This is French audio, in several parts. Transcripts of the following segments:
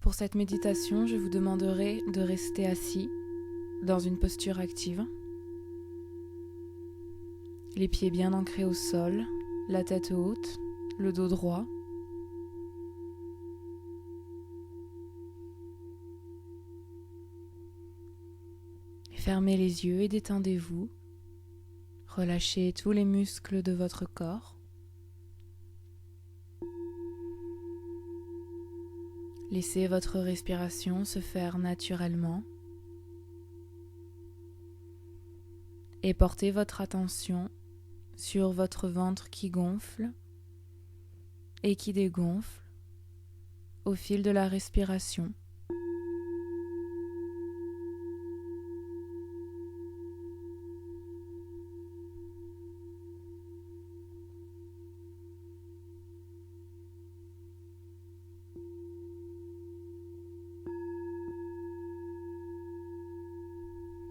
Pour cette méditation, je vous demanderai de rester assis dans une posture active, les pieds bien ancrés au sol, la tête haute, le dos droit. Fermez les yeux et détendez-vous. Relâchez tous les muscles de votre corps. Laissez votre respiration se faire naturellement et portez votre attention sur votre ventre qui gonfle et qui dégonfle au fil de la respiration.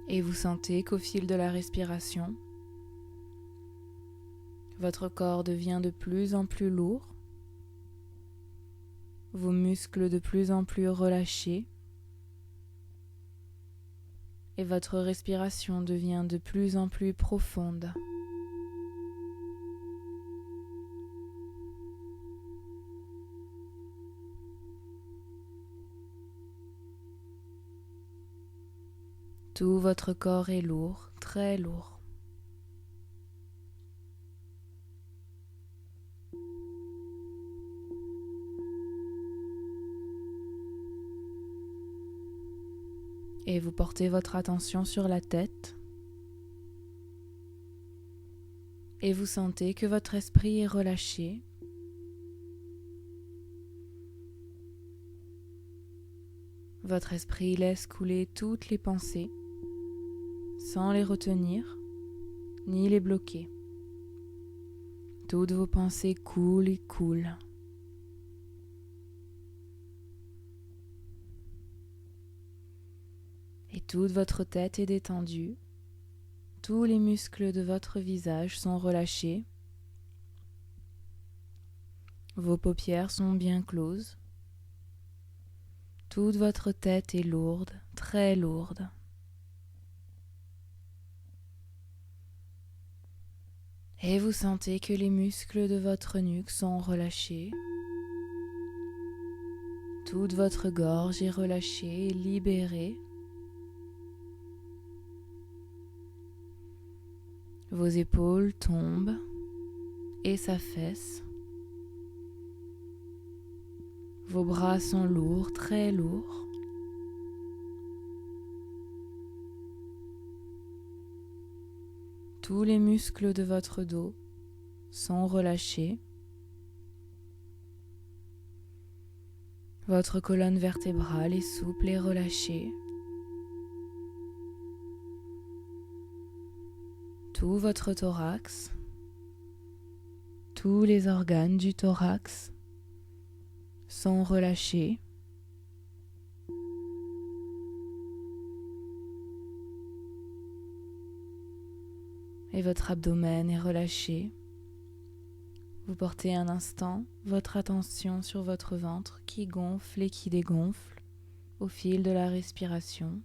Et vous sentez qu'au fil de la respiration, votre corps devient de plus en plus lourd, vos muscles de plus en plus relâchés, et votre respiration devient de plus en plus profonde. Tout votre corps est lourd, très lourd. Et vous portez votre attention sur la tête. Et vous sentez que votre esprit est relâché. Votre esprit laisse couler toutes les pensées, sans les retenir, ni les bloquer. Toutes vos pensées coulent et coulent. Et toute votre tête est détendue. Tous les muscles de votre visage sont relâchés. Vos paupières sont bien closes. Toute votre tête est lourde, très lourde. Et vous sentez que les muscles de votre nuque sont relâchés. Toute votre gorge est relâchée et libérée. Vos épaules tombent et s'affaissent. Vos bras sont lourds, très lourds. Tous les muscles de votre dos sont relâchés. Votre colonne vertébrale est souple et relâchée. Tout votre thorax, tous les organes du thorax sont relâchés. Et votre abdomen est relâché. Vous portez un instant votre attention sur votre ventre qui gonfle et qui dégonfle au fil de la respiration.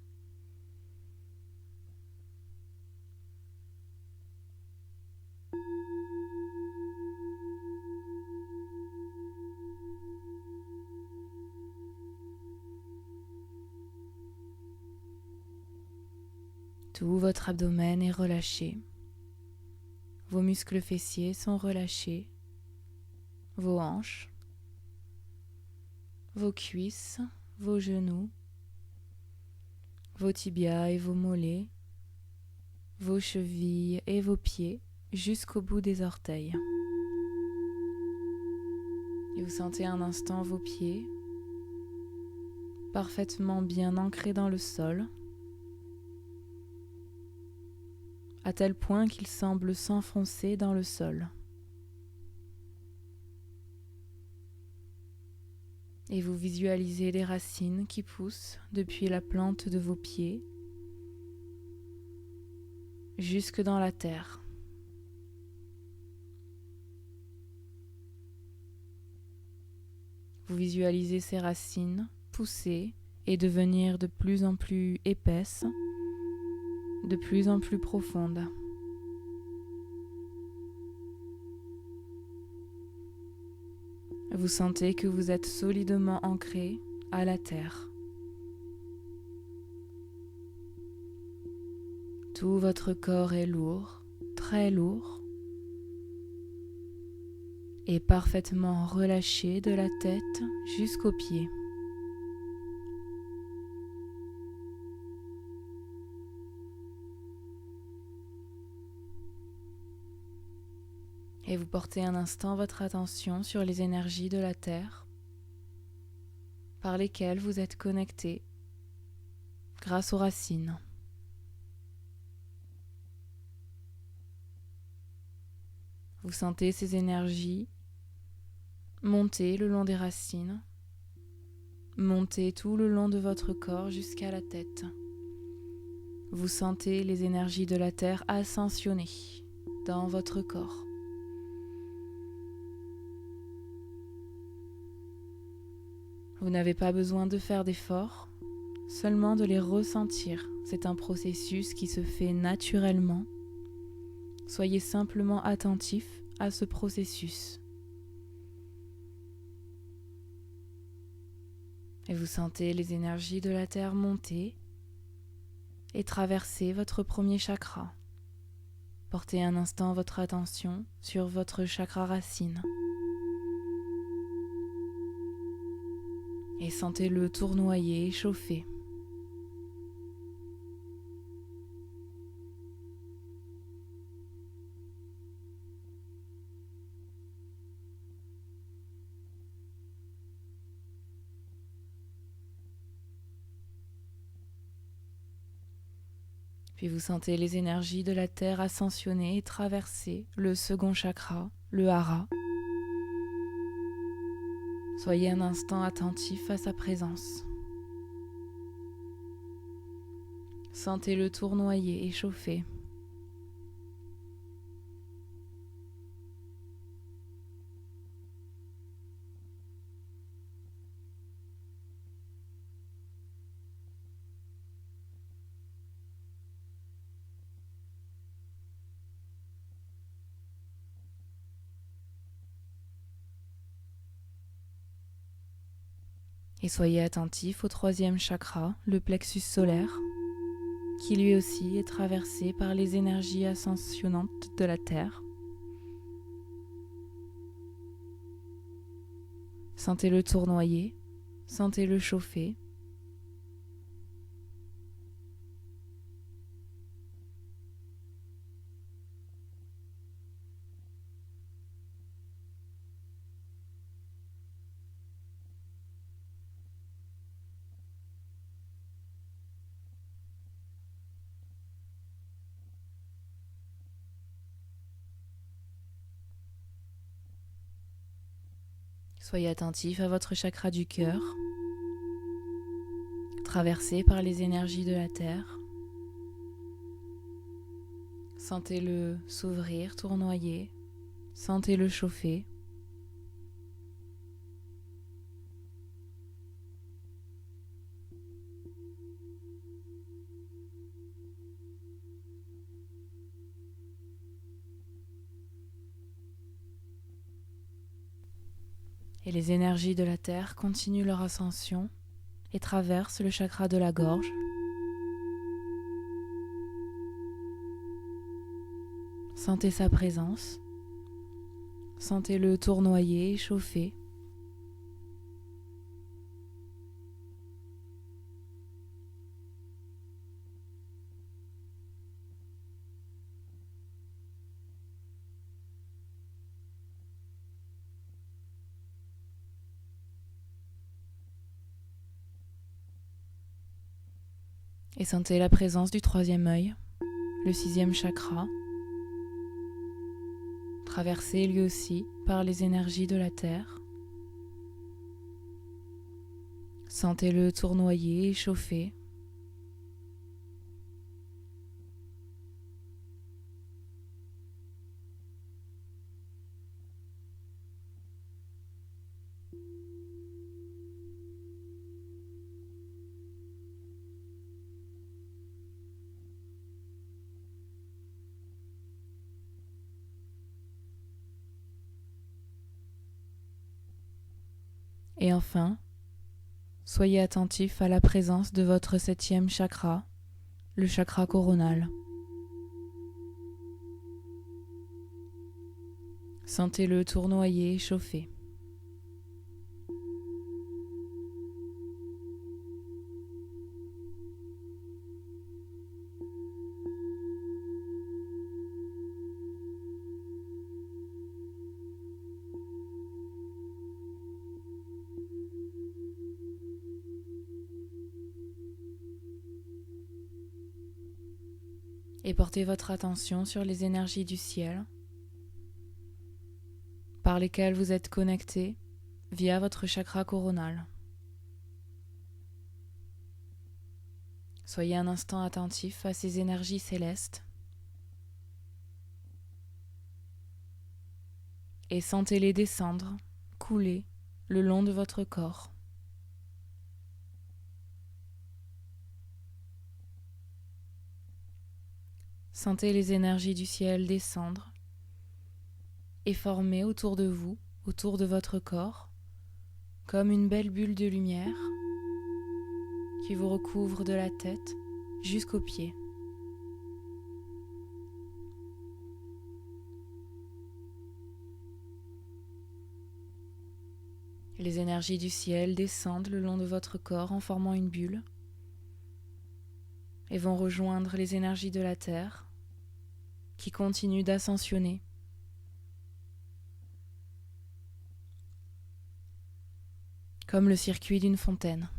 Tout votre abdomen est relâché. Vos muscles fessiers sont relâchés. Vos hanches, vos cuisses, vos genoux, vos tibias et vos mollets, vos chevilles et vos pieds jusqu'au bout des orteils. Et vous sentez un instant vos pieds parfaitement bien ancrés dans le sol, à tel point qu'ils semblent s'enfoncer dans le sol. Et vous visualisez les racines qui poussent depuis la plante de vos pieds jusque dans la terre. Vous visualisez ces racines pousser et devenir de plus en plus épaisse, de plus en plus profonde. Vous sentez que vous êtes solidement ancré à la terre. Tout votre corps est lourd, très lourd, et parfaitement relâché de la tête jusqu'aux pieds. Et vous portez un instant votre attention sur les énergies de la Terre par lesquelles vous êtes connecté grâce aux racines. Vous sentez ces énergies monter le long des racines, monter tout le long de votre corps jusqu'à la tête. Vous sentez les énergies de la Terre ascensionner dans votre corps. Vous n'avez pas besoin de faire d'efforts, seulement de les ressentir. C'est un processus qui se fait naturellement. Soyez simplement attentif à ce processus. Et vous sentez les énergies de la Terre monter et traverser votre premier chakra. Portez un instant votre attention sur votre chakra racine. Et sentez-le tournoyer et chauffer. Puis vous sentez les énergies de la Terre ascensionner et traverser le second chakra, le hara. Soyez un instant attentif à sa présence. Sentez-le tournoyer et chauffer. Et soyez attentif au troisième chakra, le plexus solaire, qui lui aussi est traversé par les énergies ascensionnantes de la Terre. Sentez-le tournoyer, sentez-le chauffer. Soyez attentif à votre chakra du cœur, traversé par les énergies de la Terre. Sentez-le s'ouvrir, tournoyer, sentez-le chauffer. Et les énergies de la Terre continuent leur ascension et traversent le chakra de la gorge. Sentez sa présence, sentez-le tournoyer et chauffer. Et sentez la présence du troisième œil, le sixième chakra, traversé lui aussi par les énergies de la Terre. Sentez-le tournoyer et chauffer. Et enfin, soyez attentif à la présence de votre 7e chakra, le chakra coronal. Sentez-le tournoyer et chauffer. Et portez votre attention sur les énergies du ciel par lesquelles vous êtes connecté via votre chakra coronal. Soyez un instant attentif à ces énergies célestes et sentez-les descendre, couler le long de votre corps. Sentez les énergies du ciel descendre et former autour de vous, autour de votre corps, comme une belle bulle de lumière qui vous recouvre de la tête jusqu'aux pieds. Les énergies du ciel descendent le long de votre corps en formant une bulle et vont rejoindre les énergies de la terre qui continuent d'ascensionner. Comme le circuit d'une fontaine.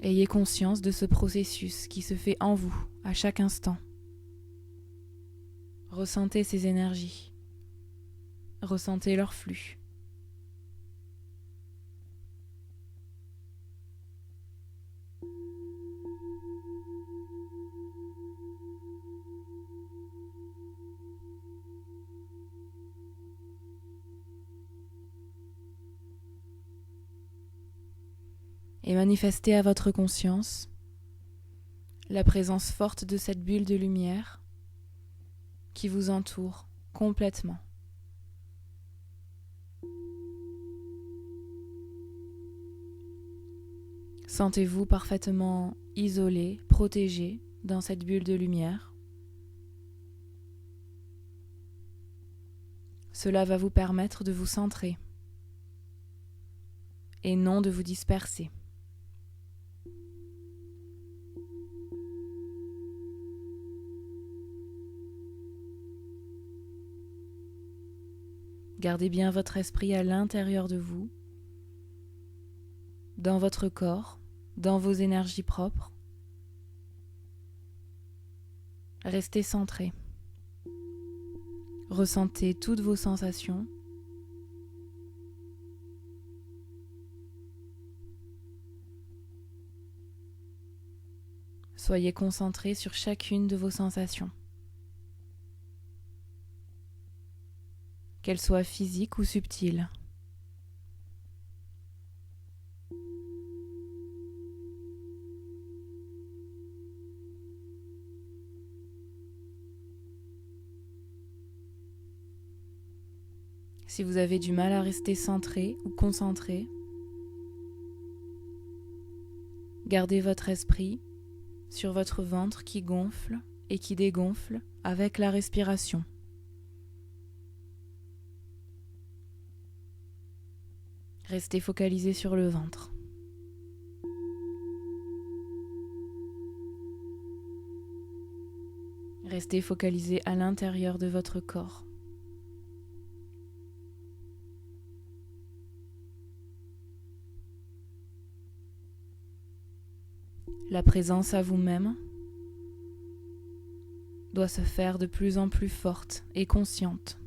Ayez conscience de ce processus qui se fait en vous à chaque instant. Ressentez ces énergies. Ressentez leur flux. Et manifestez à votre conscience la présence forte de cette bulle de lumière qui vous entoure complètement. Sentez-vous parfaitement isolé, protégé dans cette bulle de lumière. Cela va vous permettre de vous centrer et non de vous disperser. Gardez bien votre esprit à l'intérieur de vous, dans votre corps, dans vos énergies propres. Restez centré. Ressentez toutes vos sensations. Soyez concentré sur chacune de vos sensations. Qu'elles soient physiques ou subtiles. Si vous avez du mal à rester centré ou concentré, gardez votre esprit sur votre ventre qui gonfle et qui dégonfle avec la respiration. Restez focalisé sur le ventre. Restez focalisé à l'intérieur de votre corps. La présence à vous-même doit se faire de plus en plus forte et consciente.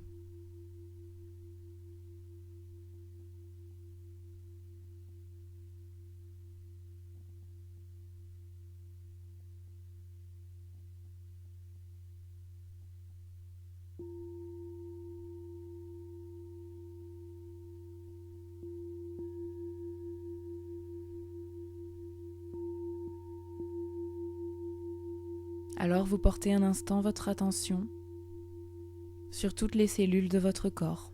Alors vous portez un instant votre attention sur toutes les cellules de votre corps.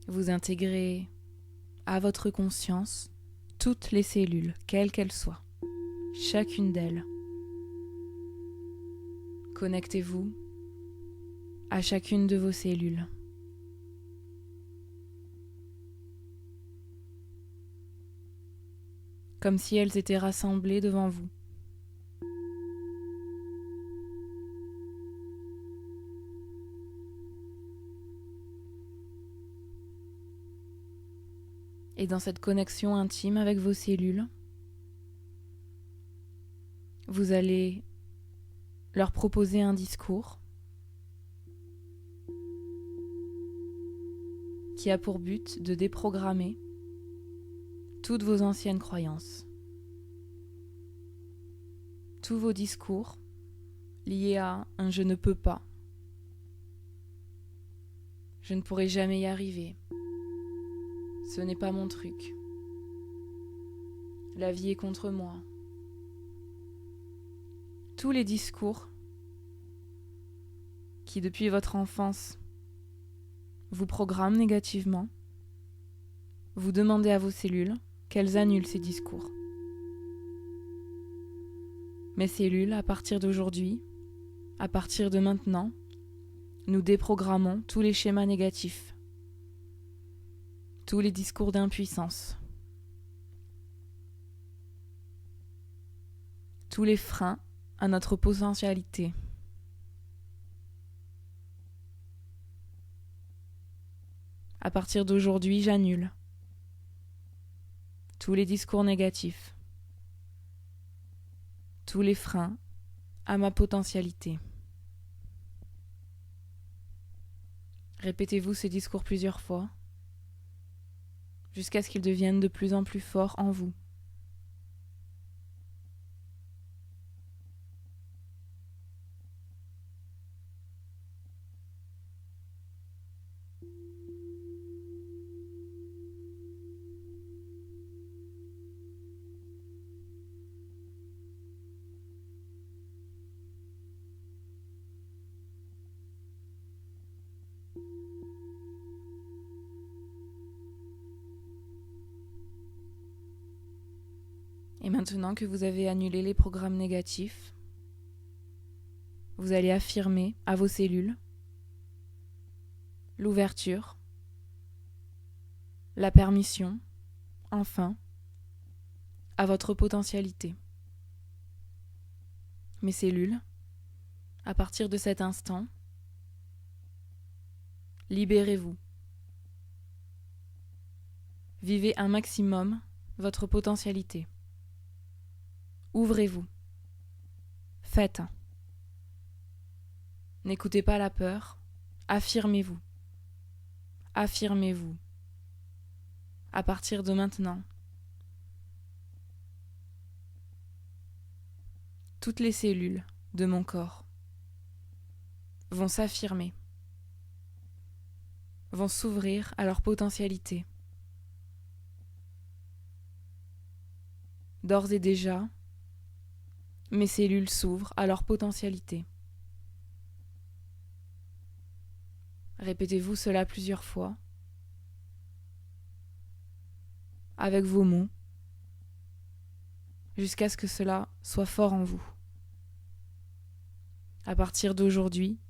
Vous intégrez à votre conscience toutes les cellules, quelles qu'elles soient, chacune d'elles. Connectez-vous à chacune de vos cellules. Comme si elles étaient rassemblées devant vous. Et dans cette connexion intime avec vos cellules, vous allez leur proposer un discours qui a pour but de déprogrammer toutes vos anciennes croyances. Tous vos discours liés à un « je ne peux pas »,« je ne pourrai jamais y arriver »,« ce n'est pas mon truc »,« la vie est contre moi ». Tous les discours qui, depuis votre enfance, vous programment négativement, vous demandez à vos cellules qu'elles annulent ces discours. Mes cellules, à partir d'aujourd'hui, à partir de maintenant, nous déprogrammons tous les schémas négatifs, tous les discours d'impuissance, tous les freins à notre potentialité. À partir d'aujourd'hui, j'annule tous les discours négatifs, tous les freins à ma potentialité. Répétez-vous ces discours plusieurs fois, jusqu'à ce qu'ils deviennent de plus en plus forts en vous. Et maintenant que vous avez annulé les programmes négatifs, vous allez affirmer à vos cellules l'ouverture, la permission, enfin, à votre potentialité. Mes cellules, à partir de cet instant, libérez-vous. Vivez un maximum votre potentialité. Ouvrez-vous. Faites. N'écoutez pas la peur. Affirmez-vous. Affirmez-vous. À partir de maintenant, toutes les cellules de mon corps vont s'affirmer, vont s'ouvrir à leur potentialité. D'ores et déjà, mes cellules s'ouvrent à leur potentialité. Répétez-vous cela plusieurs fois, avec vos mots, jusqu'à ce que cela soit fort en vous. À partir d'aujourd'hui,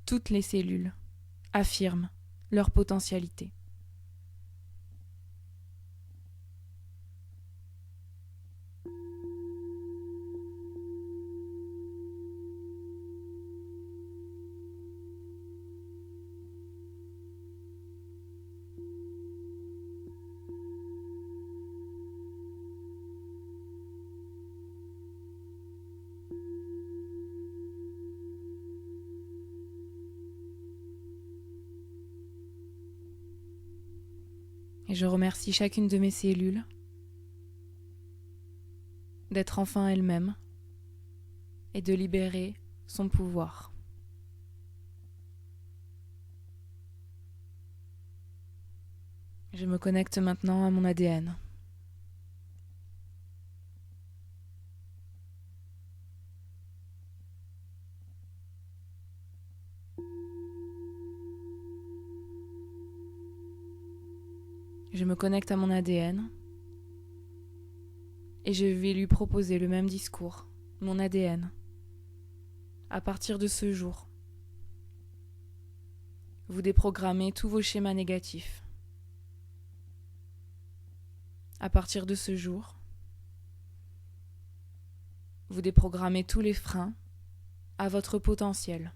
toutes les cellules affirment leur potentialité. Et je remercie chacune de mes cellules d'être enfin elle-même et de libérer son pouvoir. Je me connecte maintenant à mon ADN. Je me connecte à mon ADN et je vais lui proposer le même discours, mon ADN. À partir de ce jour, vous déprogrammez tous vos schémas négatifs. À partir de ce jour, vous déprogrammez tous les freins à votre potentiel.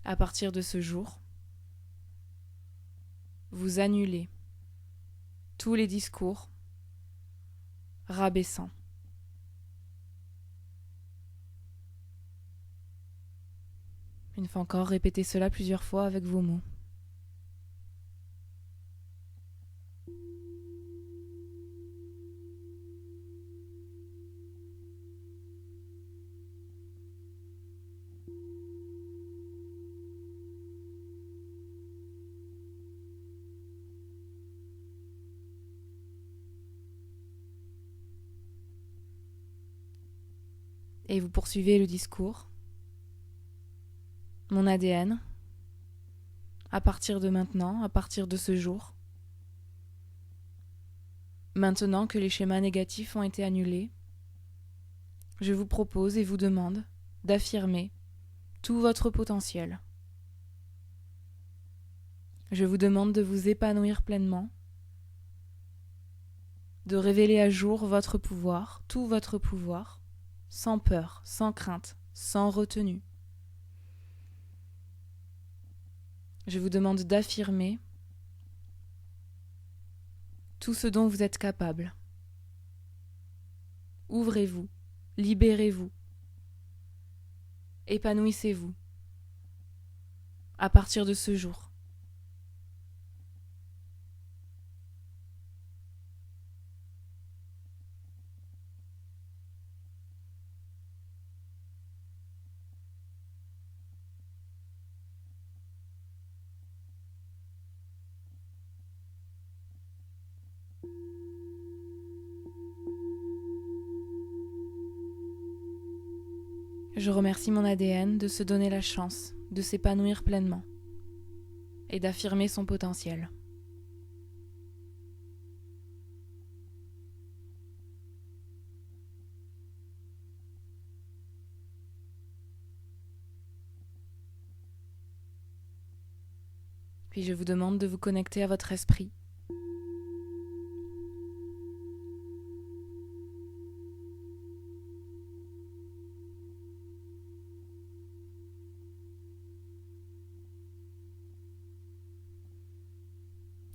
À partir de ce jour, vous annulez tous les discours rabaissants. Une fois encore, répétez cela plusieurs fois avec vos mots. Et vous poursuivez le discours. Mon ADN, à partir de maintenant, à partir de ce jour, maintenant que les schémas négatifs ont été annulés, je vous propose et vous demande d'affirmer tout votre potentiel. Je vous demande de vous épanouir pleinement, de révéler à jour votre pouvoir, tout votre pouvoir, sans peur, sans crainte, sans retenue. Je vous demande d'affirmer tout ce dont vous êtes capable. Ouvrez-vous, libérez-vous, épanouissez-vous à partir de ce jour. Je remercie mon ADN de se donner la chance de s'épanouir pleinement et d'affirmer son potentiel. Puis je vous demande de vous connecter à votre esprit.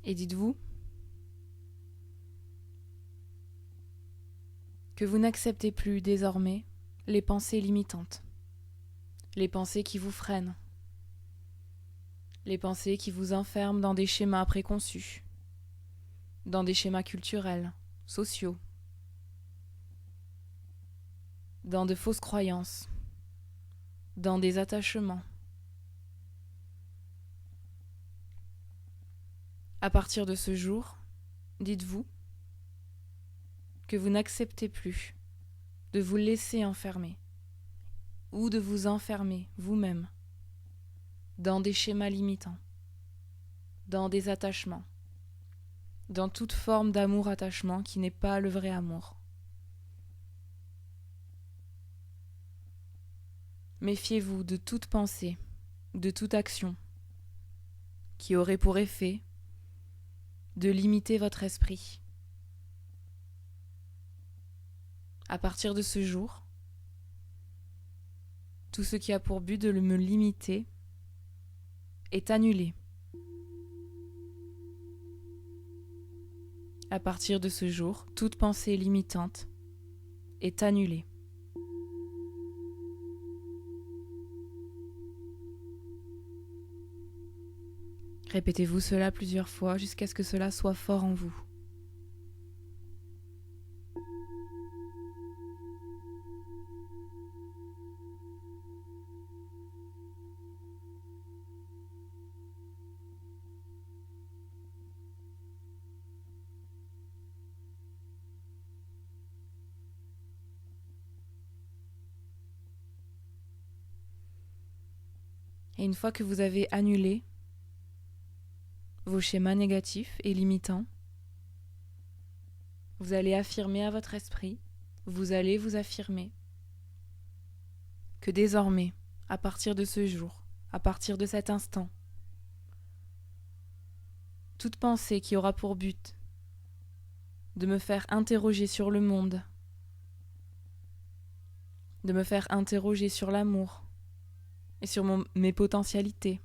Et dites-vous que vous n'acceptez plus désormais les pensées limitantes, les pensées qui vous freinent, les pensées qui vous enferment dans des schémas préconçus, dans des schémas culturels, sociaux, dans de fausses croyances, dans des attachements. À partir de ce jour, dites-vous que vous n'acceptez plus de vous laisser enfermer ou de vous enfermer vous-même dans des schémas limitants, dans des attachements, dans toute forme d'amour-attachement qui n'est pas le vrai amour. Méfiez-vous de toute pensée, de toute action qui aurait pour effet de limiter votre esprit. À partir de ce jour, tout ce qui a pour but de me limiter est annulé. À partir de ce jour, toute pensée limitante est annulée. Répétez-vous cela plusieurs fois jusqu'à ce que cela soit fort en vous. Et une fois que vous avez annulé vos schémas négatifs et limitants, vous allez affirmer à votre esprit, vous allez vous affirmer que désormais, à partir de ce jour, à partir de cet instant, toute pensée qui aura pour but de me faire interroger sur le monde, de me faire interroger sur l'amour et sur mes potentialités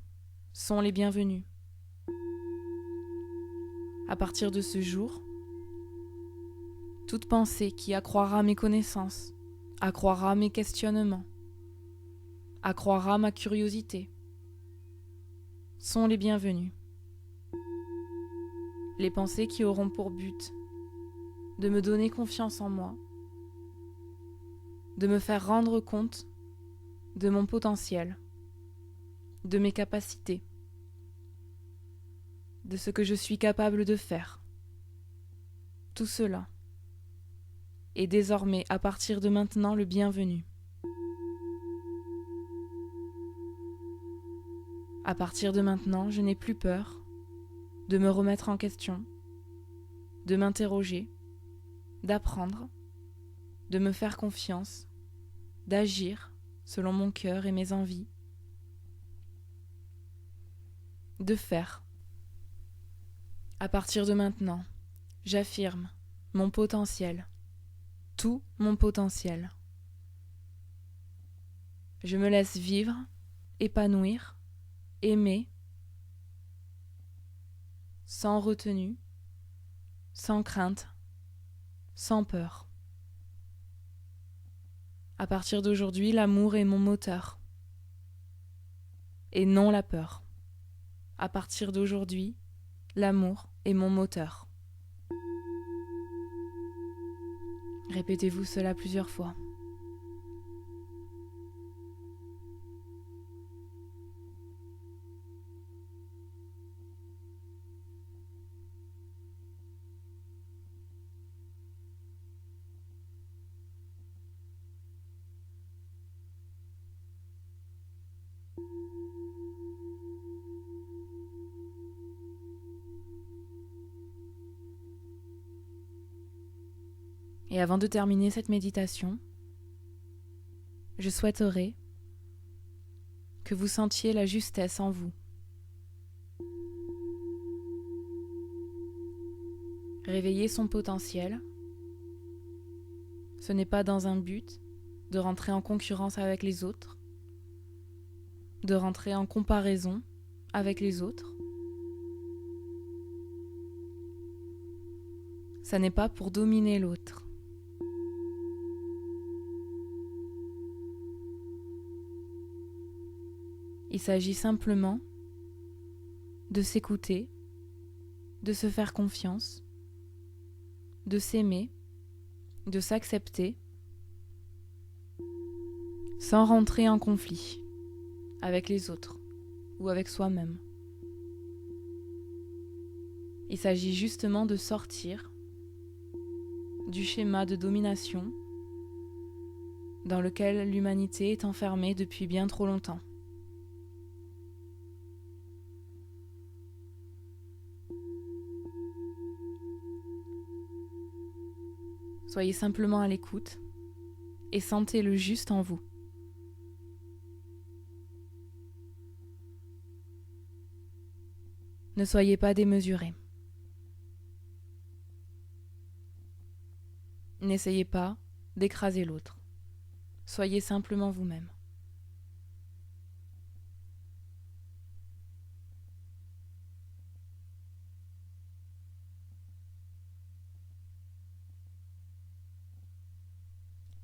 sont les bienvenues. À partir de ce jour, toute pensée qui accroira mes connaissances, accroira mes questionnements, accroira ma curiosité, sont les bienvenues. Les pensées qui auront pour but de me donner confiance en moi, de me faire rendre compte de mon potentiel, de mes capacités, de ce que je suis capable de faire. Tout cela est désormais, à partir de maintenant, le bienvenu. À partir de maintenant, je n'ai plus peur de me remettre en question, de m'interroger, d'apprendre, de me faire confiance, d'agir selon mon cœur et mes envies, de faire. À partir de maintenant, j'affirme mon potentiel, tout mon potentiel. Je me laisse vivre, épanouir, aimer, sans retenue, sans crainte, sans peur. À partir d'aujourd'hui, l'amour est mon moteur, et non la peur. À partir d'aujourd'hui, l'amour est mon moteur. Répétez-vous cela plusieurs fois. Et avant de terminer cette méditation, je souhaiterais que vous sentiez la justesse en vous. Réveiller son potentiel, ce n'est pas dans un but de rentrer en concurrence avec les autres, de rentrer en comparaison avec les autres. Ça n'est pas pour dominer l'autre. Il s'agit simplement de s'écouter, de se faire confiance, de s'aimer, de s'accepter, sans rentrer en conflit avec les autres ou avec soi-même. Il s'agit justement de sortir du schéma de domination dans lequel l'humanité est enfermée depuis bien trop longtemps. Soyez simplement à l'écoute et sentez le juste en vous. Ne soyez pas démesurés. N'essayez pas d'écraser l'autre. Soyez simplement vous-même.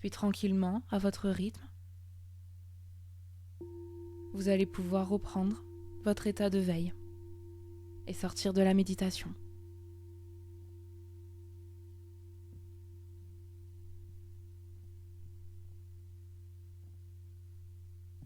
Puis tranquillement, à votre rythme, vous allez pouvoir reprendre votre état de veille et sortir de la méditation.